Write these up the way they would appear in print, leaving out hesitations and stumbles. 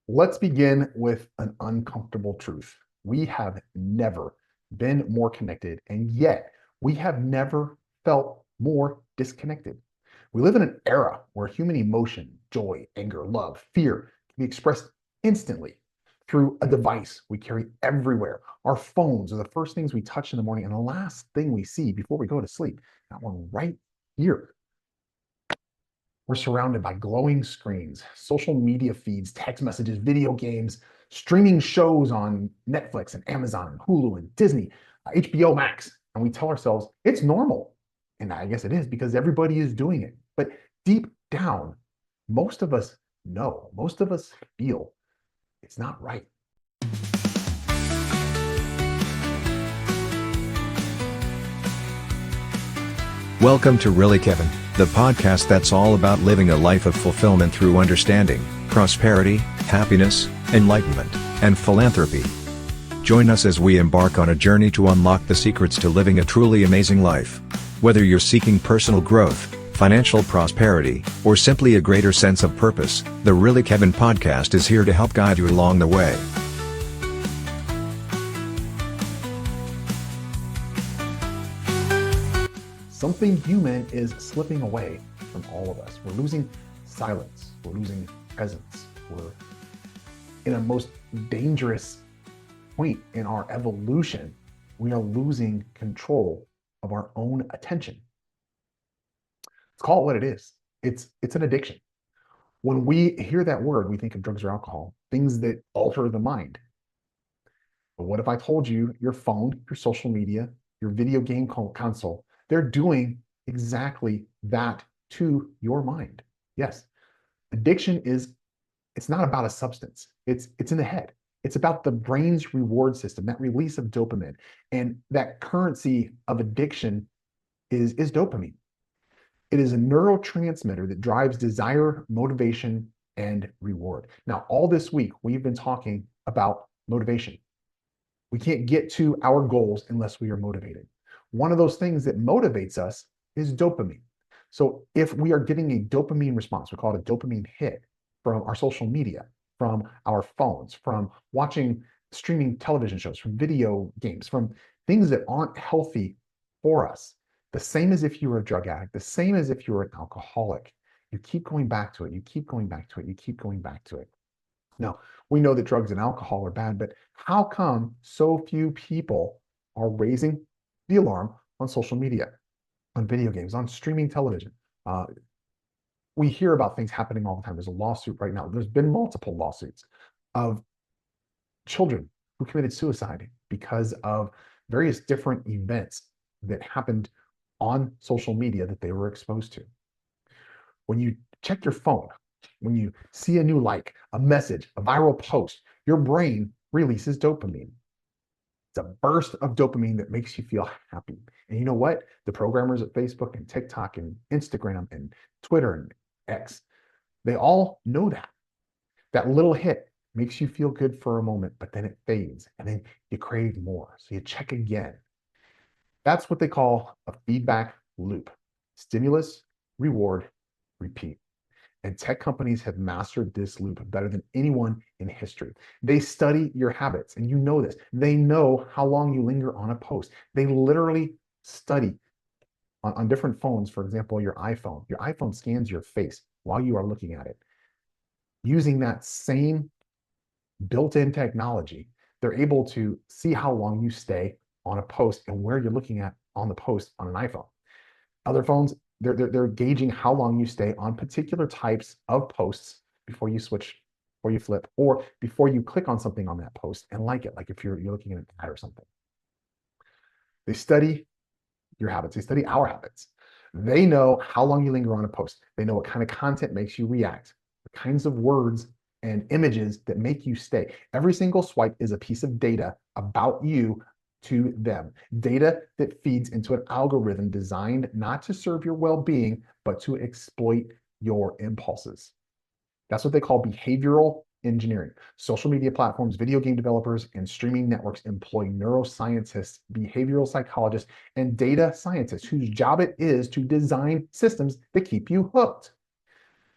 Let's begin with an uncomfortable truth. We have never been more connected, and yet we have never felt more disconnected. We live in an era where human emotion, joy, anger, love, fear can be expressed instantly through a device we carry everywhere. Our phones are the first things we touch in the morning and the last thing we see before we go to sleep. That one right here. We're surrounded by glowing screens, social media feeds, text messages, video games, streaming shows on Netflix and Amazon and Hulu and Disney, HBO Max. And we tell ourselves it's normal. And I guess it is because everybody is doing it. But deep down, most of us know, most of us feel it's not right. Welcome to Really Kevin, the podcast that's all about living a life of fulfillment through understanding, prosperity, happiness, enlightenment, and philanthropy. Join us as we embark on a journey to unlock the secrets to living a truly amazing life. Whether you're seeking personal growth, financial prosperity, or simply a greater sense of purpose, the Really Kevin podcast is here to help guide you along the way. Something human is slipping away from all of us. We're losing silence. We're losing presence. We're in a most dangerous point in our evolution. We are losing control of our own attention. Let's call it what it is. It's an addiction. When we hear that word, we think of drugs or alcohol, things that alter the mind. But what if I told you your phone, your social media, your video game console, they're doing exactly that to your mind? Yes, addiction it's not about a substance. It's in the head. It's about the brain's reward system, that release of dopamine. And that currency of addiction is dopamine. It is a neurotransmitter that drives desire, motivation, and reward. Now, all this week, we've been talking about motivation. We can't get to our goals unless we are motivated. One of those things that motivates us is dopamine. So if we are getting a dopamine response, we call it a dopamine hit from our social media, from our phones, from watching streaming television shows, from video games, from things that aren't healthy for us, the same as if you were a drug addict, the same as if you were an alcoholic, you keep going back to it, you keep going back to it, you keep going back to it. Now, we know that drugs and alcohol are bad, but how come so few people are raising the alarm on social media, on video games, on streaming television? We hear about things happening all the time. There's a lawsuit right now. There's been multiple lawsuits of children who committed suicide because of various different events that happened on social media that they were exposed to. When you check your phone, when you see a new like, a message, a viral post, your brain releases dopamine. It's a burst of dopamine that makes you feel happy. And you know what? The programmers at Facebook and TikTok and Instagram and Twitter and X, they all know that. That little hit makes you feel good for a moment, but then it fades and then you crave more. So you check again. That's what they call a feedback loop. Stimulus, reward, repeat. And tech companies have mastered this loop better than anyone in history. They study your habits, and you know this. They know how long you linger on a post. They literally study on different phones. For example, your iPhone scans your face while you are looking at it. Using that same built-in technology, they're able to see how long you stay on a post and where you're looking at on the post on an iPhone. Other phones, they're gauging how long you stay on particular types of posts before you switch, or you flip, or before you click on something on that post and like it, like if you're looking at an ad or something. They study your habits. They study our habits. They know how long you linger on a post. They know what kind of content makes you react, the kinds of words and images that make you stay. Every single swipe is a piece of data about you to them. Data that feeds into an algorithm designed not to serve your well-being, but to exploit your impulses. That's what they call behavioral engineering. Social media platforms, video game developers, and streaming networks employ neuroscientists, behavioral psychologists, and data scientists whose job it is to design systems that keep you hooked.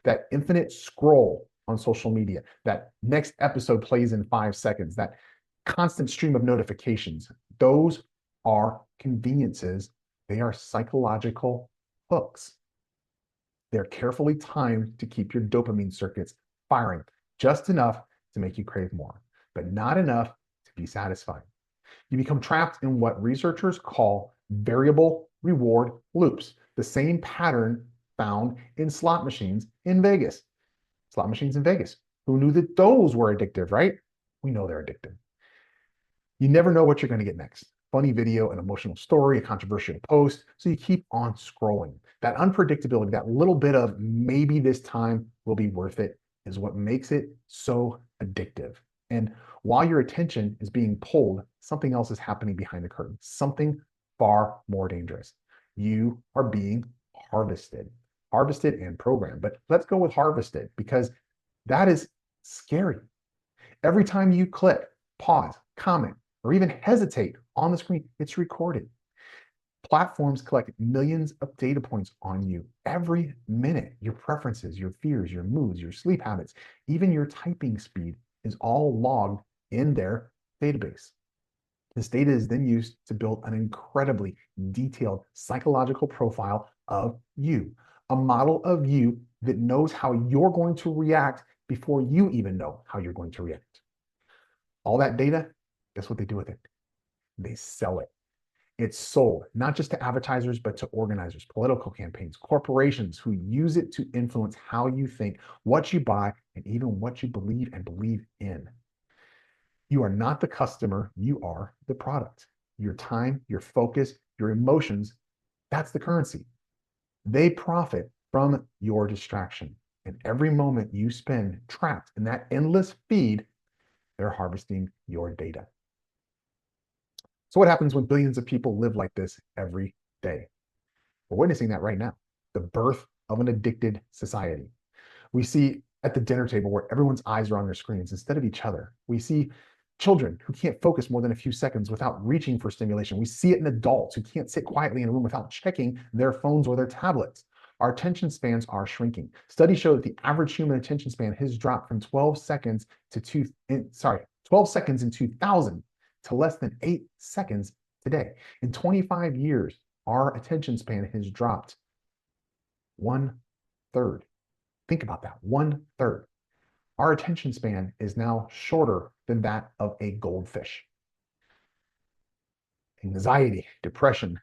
That infinite scroll on social media, that next episode plays in 5 seconds, that constant stream of notifications, those are conveniences. They are psychological hooks. They're carefully timed to keep your dopamine circuits firing just enough to make you crave more, but not enough to be satisfied. You become trapped in what researchers call variable reward loops, the same pattern found in slot machines in Vegas. Slot machines in Vegas. Who knew that those were addictive, right? We know they're addictive. You never know what you're going to get next. Funny video, an emotional story, a controversial post. So you keep on scrolling. That unpredictability, that little bit of maybe this time will be worth it, is what makes it so addictive. And while your attention is being pulled, something else is happening behind the curtain, something far more dangerous. You are being harvested and programmed. But let's go with harvested, because that is scary. Every time you click, pause, comment, or even hesitate on the screen, it's recorded. Platforms collect millions of data points on you every minute. Your preferences, your fears, your moods, your sleep habits, even your typing speed is all logged in their database. This data is then used to build an incredibly detailed psychological profile of you, a model of you that knows how you're going to react before you even know how you're going to react. All that data, guess what they do with it? They sell it. It's sold not just to advertisers, but to organizers, political campaigns, corporations who use it to influence how you think, what you buy, and even what you believe and believe in. You are not the customer, you are the product. Your time, your focus, your emotions, that's the currency. They profit from your distraction. And every moment you spend trapped in that endless feed, they're harvesting your data. So what happens when billions of people live like this every day? We're witnessing that right now, the birth of an addicted society. We see at the dinner table where everyone's eyes are on their screens instead of each other. We see children who can't focus more than a few seconds without reaching for stimulation. We see it in adults who can't sit quietly in a room without checking their phones or their tablets. Our attention spans are shrinking. Studies show that the average human attention span has dropped from 12 seconds in 2000 to less than 8 seconds today. In 25 years, our attention span has dropped 1/3. Think about that, 1/3. Our attention span is now shorter than that of a goldfish. Anxiety, depression,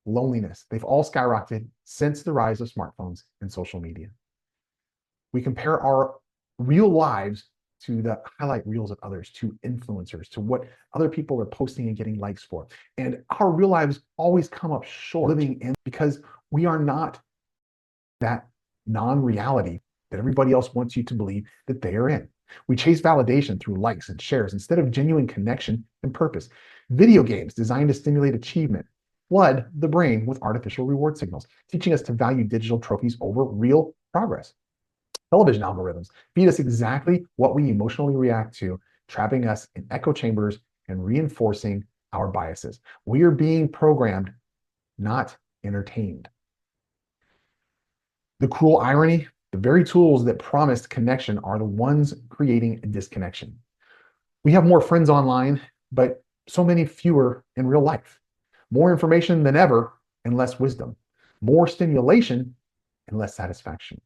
loneliness, they've all skyrocketed since the rise of smartphones and social media. We compare our real lives to the highlight reels of others, to influencers, to what other people are posting and getting likes for. And our real lives always come up short living in, because we are not that non-reality that everybody else wants you to believe that they are in. We chase validation through likes and shares instead of genuine connection and purpose. Video games designed to stimulate achievement flood the brain with artificial reward signals, teaching us to value digital trophies over real progress. Television algorithms feed us exactly what we emotionally react to, trapping us in echo chambers and reinforcing our biases. We are being programmed, not entertained. The cruel irony, the very tools that promised connection are the ones creating a disconnection. We have more friends online, but so many fewer in real life. More information than ever and less wisdom. More stimulation and less satisfaction.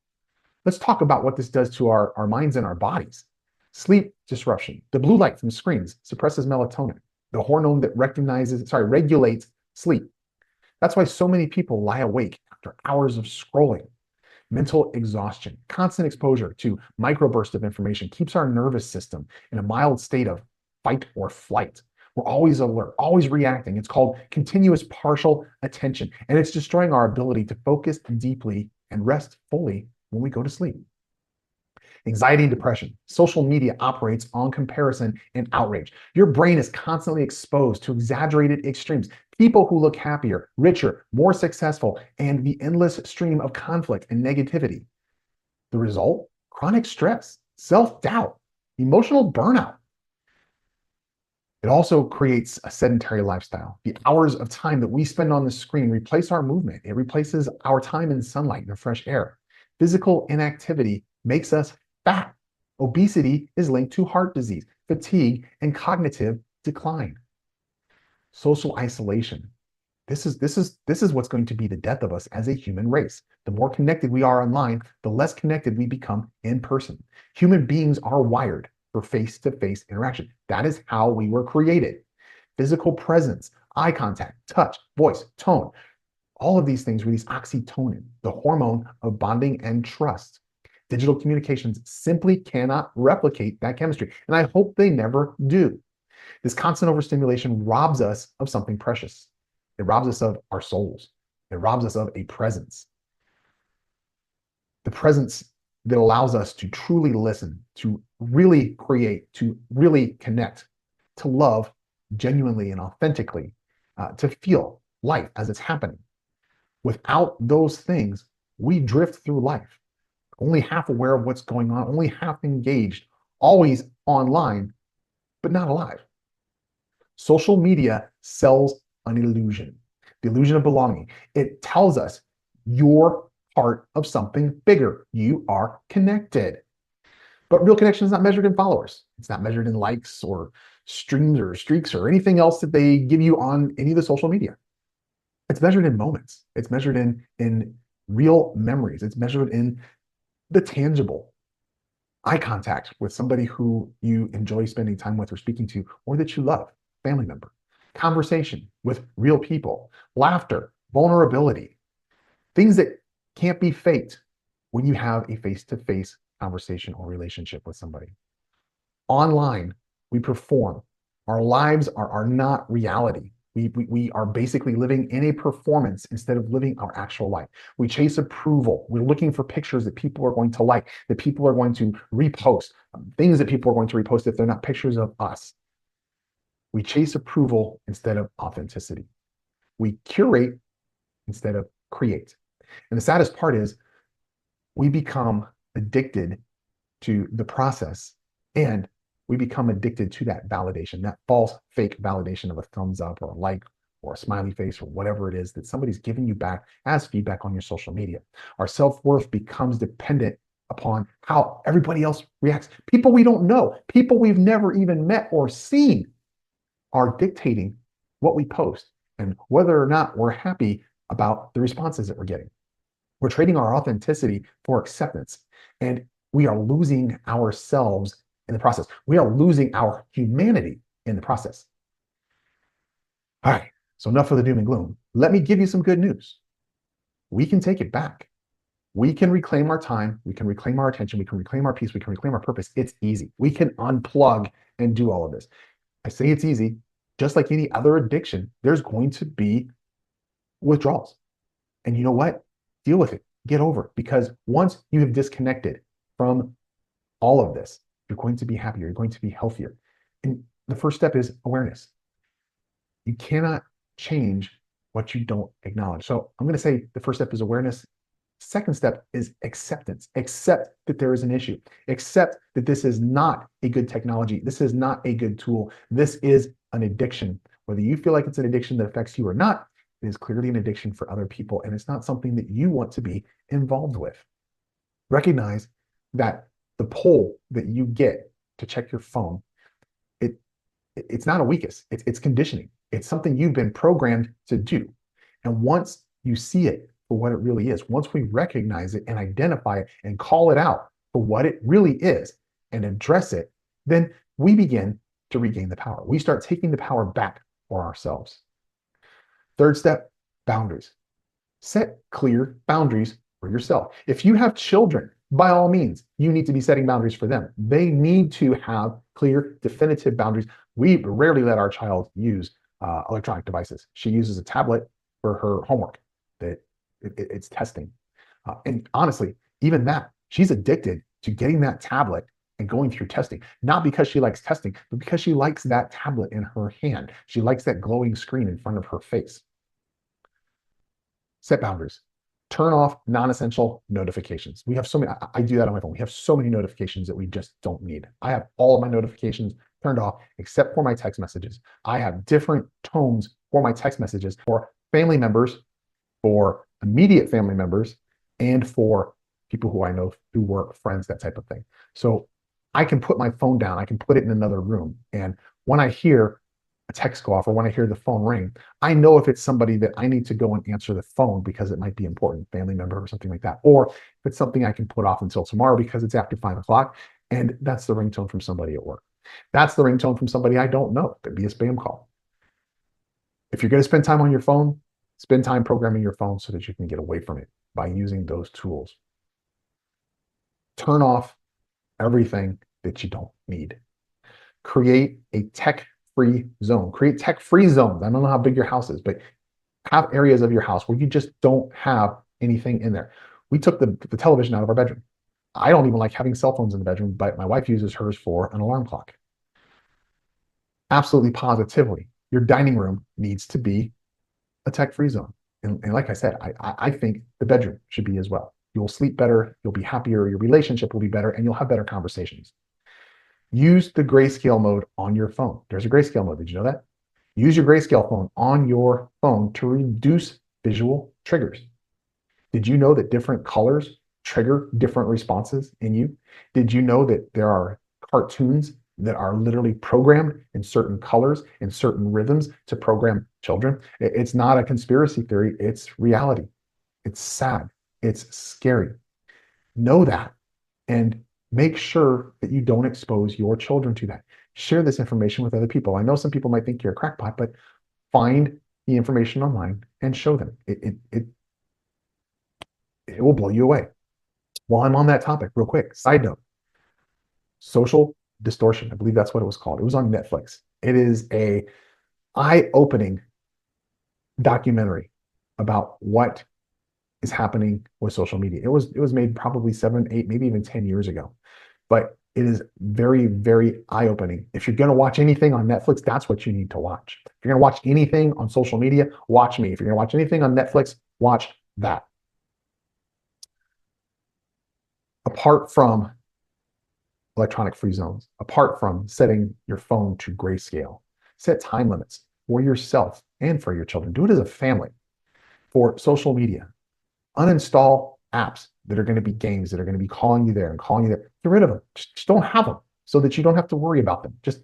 Let's talk about what this does to our minds and our bodies. Sleep disruption. The blue light from screens suppresses melatonin, the hormone that regulates sleep. That's why so many people lie awake after hours of scrolling. Mental exhaustion, constant exposure to microbursts of information keeps our nervous system in a mild state of fight or flight. We're always alert, always reacting. It's called continuous partial attention, and it's destroying our ability to focus deeply and rest fully when we go to sleep. Anxiety and depression. Social media operates on comparison and outrage. Your brain is constantly exposed to exaggerated extremes. People who look happier, richer, more successful, and the endless stream of conflict and negativity. The result? Chronic stress, self-doubt, emotional burnout. It also creates a sedentary lifestyle. The hours of time that we spend on the screen replace our movement. It replaces our time in sunlight and fresh air. Physical inactivity makes us fat. Obesity is linked to heart disease, fatigue, and cognitive decline. Social isolation. This is what's going to be the death of us as a human race. The more connected we are online, the less connected we become in person. Human beings are wired for face-to-face interaction. That is how we were created. Physical presence, eye contact, touch, voice, tone, all of these things release oxytocin, the hormone of bonding and trust. Digital communications simply cannot replicate that chemistry, and I hope they never do. This constant overstimulation robs us of something precious. It robs us of our souls. It robs us of a presence. The presence that allows us to truly listen, to really create, to really connect, to love genuinely and authentically, to feel life as it's happening. Without those things, we drift through life, only half aware of what's going on, only half engaged, always online, but not alive. Social media sells an illusion, the illusion of belonging. It tells us you're part of something bigger. You are connected. But real connection is not measured in followers. It's not measured in likes or streams or streaks or anything else that they give you on any of the social media. It's measured in moments. It's measured in real memories. It's measured in the tangible. Eye contact with somebody who you enjoy spending time with or speaking to, or that you love, family member. Conversation with real people. Laughter, vulnerability. Things that can't be faked when you have a face-to-face conversation or relationship with somebody. Online, we perform. Our lives are not reality. We are basically living in a performance instead of living our actual life. We chase approval. We're looking for pictures that people are going to like, that people are going to repost, things that people are going to repost if they're not pictures of us. We chase approval instead of authenticity. We curate instead of create. And the saddest part is we become addicted to the process, and we become addicted to that validation, that false, fake validation of a thumbs up or a like or a smiley face or whatever it is that somebody's giving you back as feedback on your social media. Our self-worth becomes dependent upon how everybody else reacts. People we don't know, people we've never even met or seen are dictating what we post and whether or not we're happy about the responses that we're getting. We're trading our authenticity for acceptance, and we are losing ourselves in the process. We are losing our humanity in the process. All right, so enough of the doom and gloom. Let me give you some good news. We can take it back. We can reclaim our time. We can reclaim our attention. We can reclaim our peace. We can reclaim our purpose. It's easy. We can unplug and do all of this. I say it's easy. Just like any other addiction, there's going to be withdrawals. And you know what? Deal with it. Get over it. Because once you have disconnected from all of this, you're going to be happier. You're going to be healthier. And the first step is awareness. You cannot change what you don't acknowledge. So I'm going to say the first step is awareness. Second step is acceptance. Accept that there is an issue. Accept that this is not a good technology. This is not a good tool. This is an addiction. Whether you feel like it's an addiction that affects you or not, it is clearly an addiction for other people, and it's not something that you want to be involved with. Recognize that the pull that you get to check your phone, it's not a weakness. It's conditioning. It's something you've been programmed to do. And once you see it for what it really is, once we recognize it and identify it and call it out for what it really is and address it, then we begin to regain the power. We start taking the power back for ourselves. Third step, boundaries. Set clear boundaries for yourself. If you have children, by all means, you need to be setting boundaries for them. They need to have clear, definitive boundaries. We rarely let our child use electronic devices. She uses a tablet for her homework. It's testing. And honestly, even that, she's addicted to getting that tablet and going through testing, not because she likes testing, but because she likes that tablet in her hand. She likes that glowing screen in front of her face. Set boundaries. Turn off non-essential notifications. We have so many, I do that on my phone. We have so many notifications that we just don't need. I have all of my notifications turned off except for my text messages. I have different tones for my text messages for family members, for immediate family members, and for people who I know through work, friends, that type of thing. So I can put my phone down, I can put it in another room. And when I hear a text go off or when I hear the phone ring, I know if it's somebody that I need to go and answer the phone because it might be important, family member or something like that. Or if it's something I can put off until tomorrow because it's after 5 o'clock and that's the ringtone from somebody at work. That's the ringtone from somebody I don't know. It could be a spam call. If you're going to spend time on your phone, spend time programming your phone so that you can get away from it by using those tools. Turn off everything that you don't need. Create a tech-free zone. Create tech-free zones. I don't know how big your house is, but have areas of your house where you just don't have anything in there. We took the television out of our bedroom. I don't even like having cell phones in the bedroom, but my wife uses hers for an alarm clock. Absolutely positively, your dining room needs to be a tech-free zone. And like I said, I think the bedroom should be as well. You'll sleep better, you'll be happier, your relationship will be better, and you'll have better conversations. Use the grayscale mode on your phone. There's a grayscale mode. Did you know that? Use your grayscale phone on your phone to reduce visual triggers. Did you know that different colors trigger different responses in you? Did you know that there are cartoons that are literally programmed in certain colors and certain rhythms to program children? It's not a conspiracy theory, it's reality. It's sad. It's scary. Know that and make sure that you don't expose your children to that. Share this information with other people. I know some people might think you're a crackpot, but find the information online and show them. It will blow you away. While I'm on that topic, real quick, side note, Social Distortion. I believe that's what it was called. It was on Netflix. It is a eye-opening documentary about what is happening with social media. It was made probably 7, 8, maybe even 10 years ago. But it is very, very eye-opening. If you're going to watch anything on Netflix, that's what you need to watch. If you're going to watch anything on social media, watch me. If you're going to watch anything on Netflix, watch that. Apart from electronic free zones, apart from setting your phone to grayscale, set time limits for yourself and for your children. Do it as a family. For social media, uninstall apps that are going to be games that are going to be calling you there and calling you there. Get rid of them. Just don't have them so that you don't have to worry about them. Just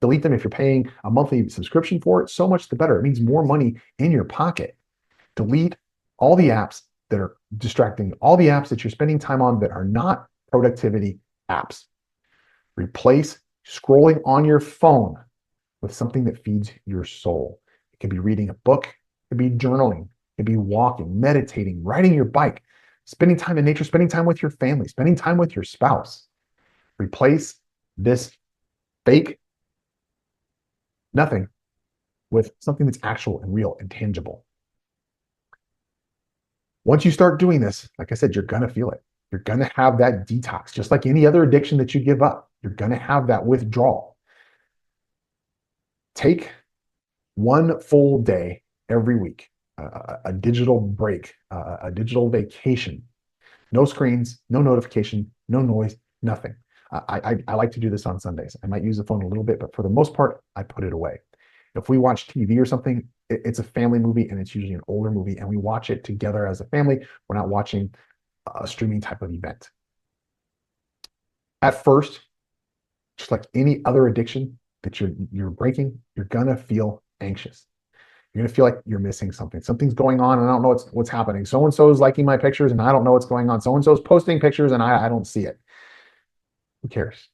delete them. If you're paying a monthly subscription for it, so much the better. It means more money in your pocket. Delete all the apps that are distracting you, all the apps that you're spending time on that are not productivity apps. Replace scrolling on your phone with something that feeds your soul. It could be reading a book, it could be journaling, it could be walking, meditating, riding your bike, spending time in nature, spending time with your family, spending time with your spouse. Replace this fake nothing with something that's actual and real and tangible. Once you start doing this, like I said, you're going to feel it. You're going to have that detox, just like any other addiction that you give up. You're going to have that withdrawal. Take one full day every week, a digital break, a digital vacation. No screens, no notification, no noise, nothing. I like to do this on Sundays. I might use the phone a little bit, but for the most part, I put it away. If we watch TV or something, it's a family movie and it's usually an older movie and we watch it together as a family. We're not watching a streaming type of event. At first, just like any other addiction that you're breaking, you're gonna feel anxious. You're gonna feel like you're missing something. Something's going on and I don't know what's happening. So-and-so is liking my pictures and I don't know what's going on. So-and-so is posting pictures and I don't see it. Who cares?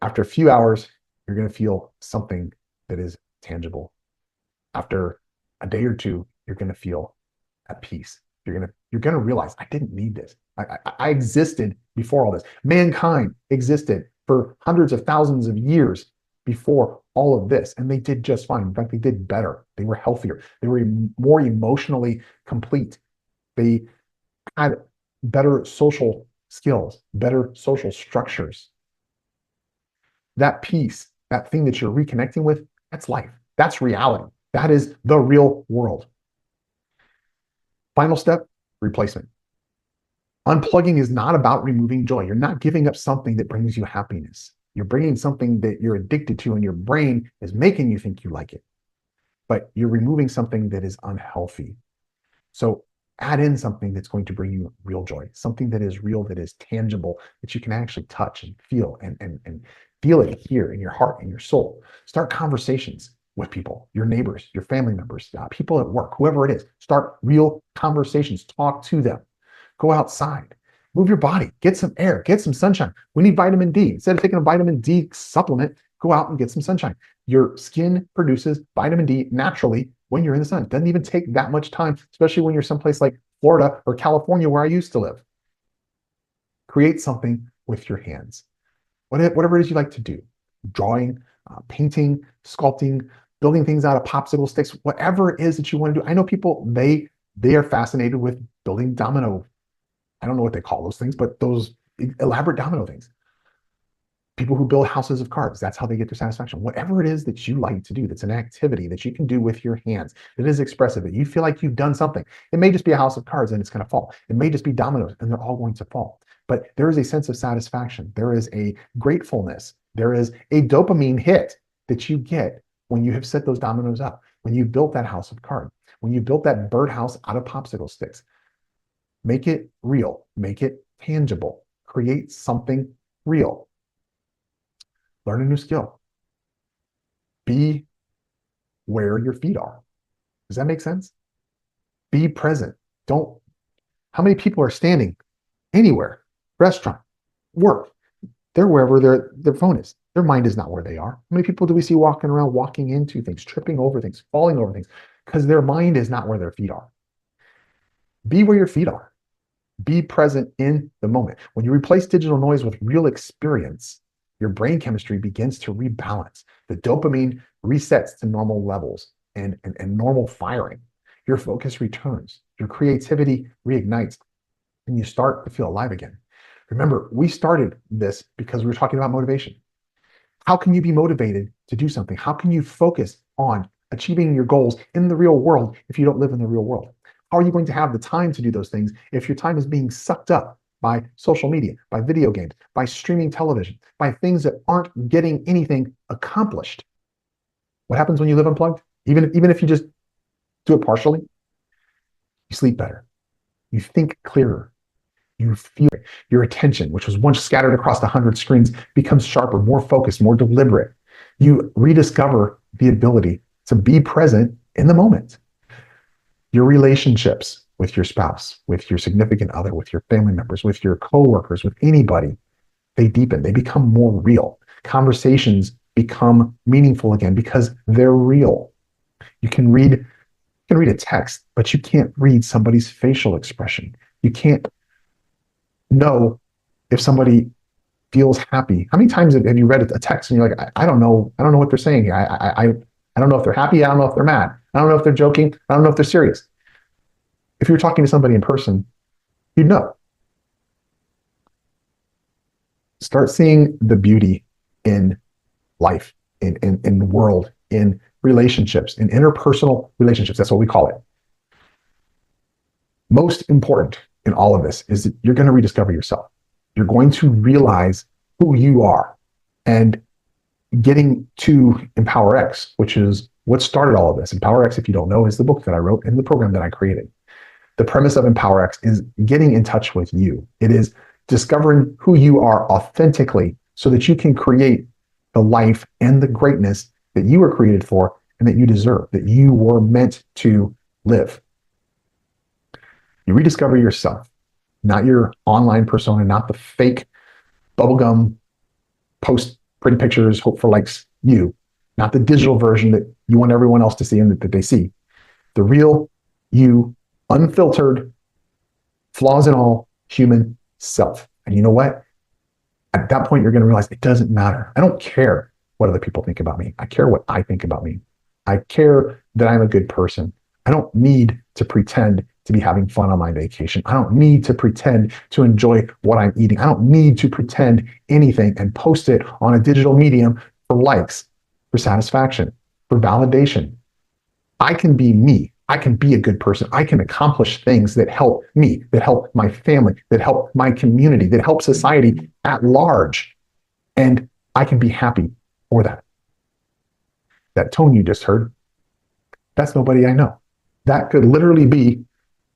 After a few hours, you're gonna feel something that is tangible. After a day or two, you're gonna feel at peace. You're gonna realize I didn't need this. I existed before all this. Mankind existed for hundreds of thousands of years before all of this, and they did just fine. In fact, they did better. They were healthier. They were more emotionally complete. They had better social skills, better social structures. That peace, that thing that you're reconnecting with, that's life. That's reality. That is the real world. Final step, replacement. Unplugging is not about removing joy. You're not giving up something that brings you happiness. You're bringing something that you're addicted to and your brain is making you think you like it. But you're removing something that is unhealthy. So Add in something that's going to bring you real joy, something that is real, that is tangible, that you can actually touch and feel and feel it here in your heart and your soul. Start conversations with people, your neighbors, your family members, people at work, whoever it is. Start real conversations. Talk to them. Go outside. Move your body. Get some air. Get some sunshine. We need vitamin D. Instead of taking a vitamin D supplement, go out and get some sunshine. Your skin produces vitamin D naturally when you're in the sun. It doesn't even take that much time, especially when you're someplace like Florida or California, where I used to live. Create something with your hands. Whatever it is you like to do, drawing, painting, sculpting, building things out of popsicle sticks, whatever it is that you want to do. I know people, they are fascinated with building domino. I don't know what they call those things, but those elaborate domino things. People who build houses of cards, that's how they get their satisfaction. Whatever it is that you like to do, that's an activity that you can do with your hands, that is expressive, that you feel like you've done something. It may just be a house of cards and it's going to fall. It may just be dominoes and they're all going to fall. But there is a sense of satisfaction. There is a gratefulness. There is a dopamine hit that you get when you have set those dominoes up, when you built that house of cards, when you built that birdhouse out of popsicle sticks. Make it real. Make it tangible. Create something real. Learn a new skill. Be where your feet are. Does that make sense? Be present. How many people are standing anywhere? Restaurant, work. They're wherever their phone is. Their mind is not where they are. How many people do we see walking around, walking into things, tripping over things, falling over things? Because their mind is not where their feet are. Be where your feet are. Be present in the moment. When you replace digital noise with real experience, your brain chemistry begins to rebalance. The dopamine resets to normal levels and normal firing. Your focus returns. Your creativity reignites. And you start to feel alive again. Remember, we started this because we were talking about motivation. How can you be motivated to do something? How can you focus on achieving your goals in the real world if you don't live in the real world? How are you going to have the time to do those things if your time is being sucked up by social media, by video games, by streaming television, by things that aren't getting anything accomplished? What happens when you live unplugged? Even if you just do it partially, you sleep better. You think clearer. You feel it. Your attention, which was once scattered across 100 screens, becomes sharper, more focused, more deliberate. You rediscover the ability to be present in the moment. Your relationships with your spouse, with your significant other, with your family members, with your coworkers, with anybody, they deepen. They become more real. Conversations become meaningful again because they're real. You can read a text, but you can't read somebody's facial expression. You can't know if somebody feels happy. How many times have you read a text and you're like, I don't know what they're saying here. I don't know if they're happy. I don't know if they're mad. I don't know if they're joking. I don't know if they're serious. If you're talking to somebody in person, you'd know. Start seeing the beauty in life, in the world, in relationships, in interpersonal relationships. That's what we call it. Most important in all of this is that you're going to rediscover yourself. You're going to realize who you are. And getting to Empower X, which is what started all of this. Empower X, if you don't know, is the book that I wrote and the program that I created. The premise of Empower X is getting in touch with you. It is discovering who you are authentically so that you can create the life and the greatness that you were created for and that you deserve, that you were meant to live. You rediscover yourself, not your online persona, not the fake bubblegum post pretty pictures, hope for likes you, not the digital version that you want everyone else to see and that they see. The real you, unfiltered, flaws and all, human self. And you know what? At that point, you're going to realize it doesn't matter. I don't care what other people think about me. I care what I think about me. I care that I'm a good person. I don't need to pretend to be having fun on my vacation. I don't need to pretend to enjoy what I'm eating. I don't need to pretend anything and post it on a digital medium for likes, for satisfaction, for validation. I can be me. I can be a good person. I can accomplish things that help me, that help my family, that help my community, that help society at large. And I can be happy for that. That tone you just heard, that's nobody I know. That could literally be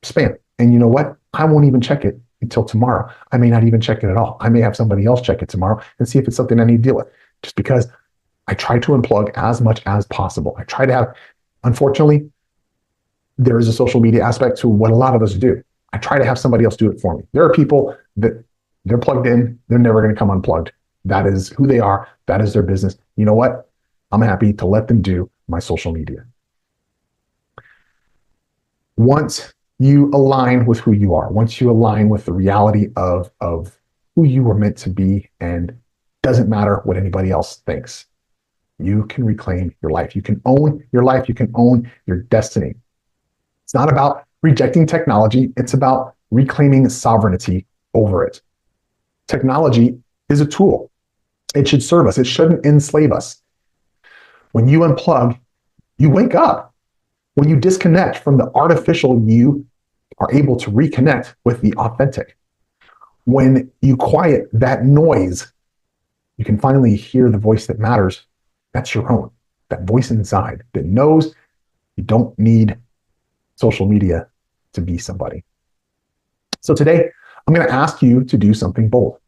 spam. And you know what? I won't even check it until tomorrow. I may not even check it at all. I may have somebody else check it tomorrow and see if it's something I need to deal with. Just because I try to unplug as much as possible. I try to have, unfortunately, there is a social media aspect to what a lot of us do. I try to have somebody else do it for me. There are people that they're plugged in, they're never going to come unplugged. That is who they are. That is their business. You know what? I'm happy to let them do my social media. Once you align with who you are, once you align with the reality of who you were meant to be, and doesn't matter what anybody else thinks, you can reclaim your life. You can own your life. You can own your destiny. It's not about rejecting technology. It's about reclaiming sovereignty over it. Technology is a tool. It should serve us. It shouldn't enslave us. When you unplug, you wake up. When you disconnect from the artificial, you are able to reconnect with the authentic. When you quiet that noise, you can finally hear the voice that matters. That's your own. That voice inside that knows you don't need social media to be somebody. So today, I'm going to ask you to do something bold.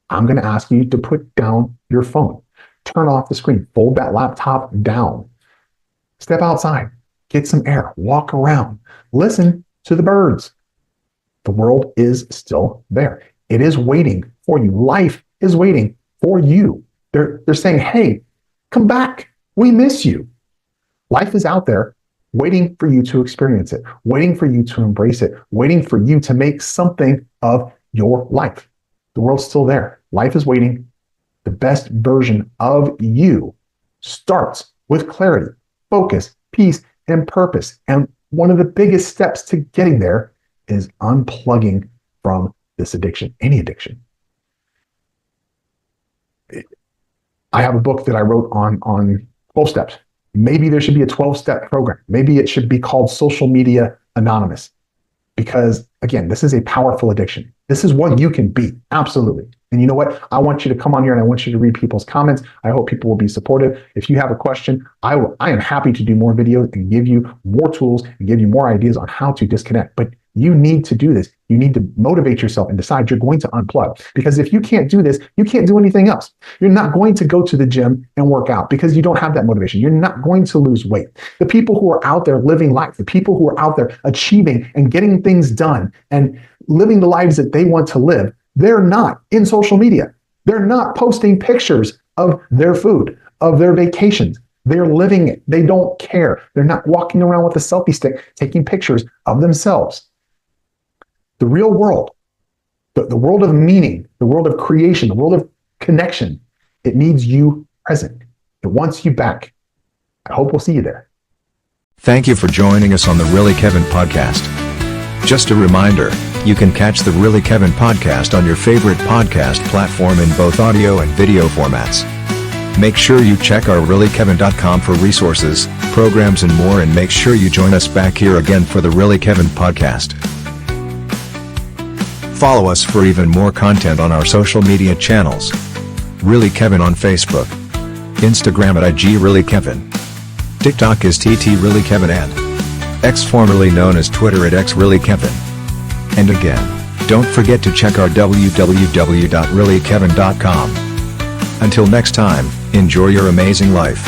I'm going to ask you to put down your phone, turn off the screen, fold that laptop down, step outside, get some air, walk around, listen to the birds. The world is still there. It is waiting for you. Life is waiting for you. They're saying, hey, come back. We miss you. Life is out there waiting for you to experience it, waiting for you to embrace it, waiting for you to make something of your life. The world's still there. Life is waiting. The best version of you starts with clarity, focus, peace, and purpose. And one of the biggest steps to getting there is unplugging from this addiction, any addiction. I have a book that I wrote on 12 steps. Maybe there should be a 12-step program. Maybe it should be called Social Media Anonymous. Because again, this is a powerful addiction. This is what you can be, absolutely. And you know what? I want you to come on here and I want you to read people's comments. I hope people will be supportive. If you have a question, I am happy to do more videos and give you more tools and give you more ideas on how to disconnect. But you need to do this. You need to motivate yourself and decide you're going to unplug. Because if you can't do this, you can't do anything else. You're not going to go to the gym and work out because you don't have that motivation. You're not going to lose weight. The people who are out there living life, the people who are out there achieving and getting things done and living the lives that they want to live, they're not in social media. They're not posting pictures of their food, of their vacations. They're living it. They don't care. They're not walking around with a selfie stick taking pictures of themselves. The real world, the world of meaning, the world of creation, the world of connection, it needs you present. It wants you back. I hope we'll see you there. Thank you for joining us on the Really Kevin podcast. Just a reminder, you can catch the Really Kevin podcast on your favorite podcast platform in both audio and video formats. Make sure you check our realllykevin.com for resources, programs and more, and make sure you join us back here again for the Really Kevin podcast. Follow us for even more content on our social media channels. Really Kevin on Facebook, Instagram at IG Really Kevin, TikTok is TT Really Kevin, and X formerly known as Twitter at X Really Kevin. And again, don't forget to check our www.realllykevin.com. Until next time, enjoy your amazing life.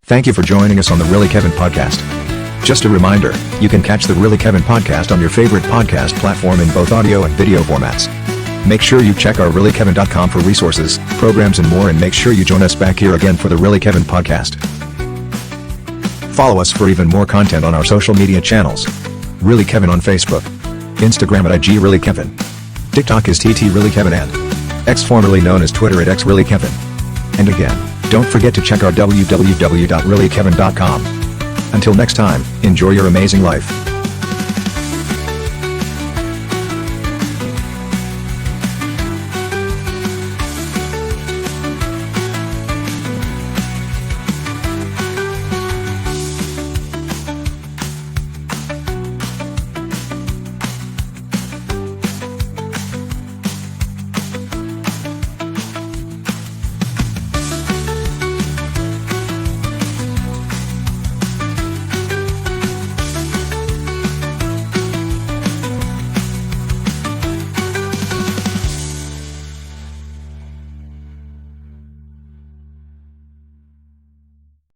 Thank you for joining us on the Really Kevin podcast. Just a reminder, you can catch the Really Kevin podcast on your favorite podcast platform in both audio and video formats. Make sure you check our reallykevin.com for resources, programs and more, and make sure you join us back here again for the Really Kevin podcast. Follow us for even more content on our social media channels. Really Kevin on Facebook, Instagram at IG Really Kevin, TikTok is TT Really Kevin, and X, formerly known as Twitter, at X Really Kevin. And again, don't forget to check our www.reallykevin.com. Until next time, enjoy your amazing life.